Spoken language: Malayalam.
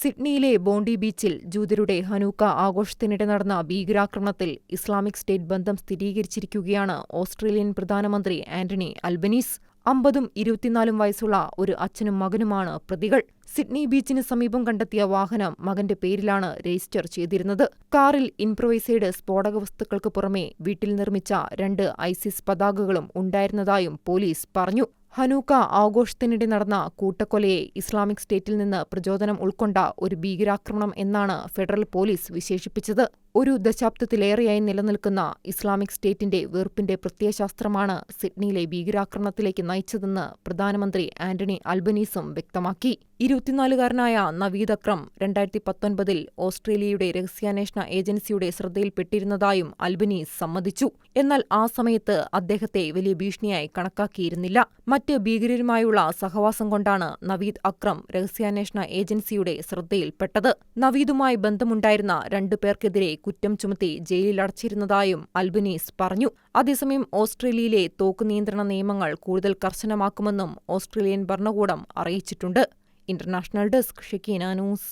സിഡ്നിയിലെ ബോണ്ടി ബീച്ചിൽ ജൂതരുടെ ഹനൂക്ക ആഘോഷത്തിനിടെ നടന്ന ഭീകരാക്രമണത്തിൽ ഇസ്ലാമിക് സ്റ്റേറ്റ് ബന്ധം സ്ഥിരീകരിച്ചിരിക്കുകയാണ് ഓസ്ട്രേലിയൻ പ്രധാനമന്ത്രി ആന്റണി അൽബനീസ്. 50ഉം 24ഉം വയസ്സുള്ള ഒരു അച്ഛനും മകനുമാണ് പ്രതികൾ. സിഡ്നി ബീച്ചിന് സമീപം കണ്ടെത്തിയ വാഹനം മകന്റെ പേരിലാണ് രജിസ്റ്റർ ചെയ്തിരുന്നത്. കാറിൽ ഇംപ്രൊവൈസ്ഡ് സ്ഫോടക വസ്തുക്കൾക്ക് പുറമെ വീട്ടിൽ നിർമ്മിച്ച 2 ഐസിസ് പതാകകളും ഉണ്ടായിരുന്നതായും പോലീസ് പറഞ്ഞു. ഹനൂക്ക ആഘോഷത്തിനിടെ നടന്ന കൂട്ടക്കൊലയെ ഇസ്ലാമിക് സ്റ്റേറ്റിൽ നിന്ന് പ്രചോദനം ഉൾക്കൊണ്ട ഒരു ഭീകരാക്രമണം എന്നാണ് ഫെഡറൽ പോലീസ് വിശേഷിപ്പിച്ചത്. ഒരു ദശാബ്ദത്തിലേറെയായി നിലനിൽക്കുന്ന ഇസ്ലാമിക് സ്റ്റേറ്റിന്റെ വെറുപ്പിന്റെ പ്രത്യയശാസ്ത്രമാണ് സിഡ്നിയിലെ ഭീകരാക്രമണത്തിലേക്ക് നയിച്ചതെന്ന് പ്രധാനമന്ത്രി ആന്റണി അൽബനീസും വ്യക്തമാക്കി. 24-കാരനായ നവീദ് അക്രം 2019-ൽ ഓസ്ട്രേലിയയുടെ രഹസ്യാന്വേഷണ ഏജൻസിയുടെ ശ്രദ്ധയിൽപ്പെട്ടിരുന്നതായും അൽബനീസ് സമ്മതിച്ചു. എന്നാൽ ആ സമയത്ത് അദ്ദേഹത്തെ വലിയ ഭീഷണിയായി കണക്കാക്കിയിരുന്നില്ല. മറ്റ് ഭീകരരുമായുള്ള സഹവാസം കൊണ്ടാണ് നവീദ് അക്രം രഹസ്യാന്വേഷണ ഏജൻസിയുടെ ശ്രദ്ധയിൽപ്പെട്ടത്. നവീദുമായി ബന്ധമുണ്ടായിരുന്ന 2 പേർക്കെതിരെ കുറ്റം ചുമത്തി ജയിലിലടച്ചിരുന്നതായും അൽബനീസ് പറഞ്ഞു. അതേസമയം ഓസ്ട്രേലിയയിലെ തോക്ക് നിയന്ത്രണ നിയമങ്ങൾ കൂടുതൽ കർശനമാക്കുമെന്നും ഓസ്ട്രേലിയൻ ഭരണകൂടം അറിയിച്ചിട്ടുണ്ട്. International desk Shekinah news.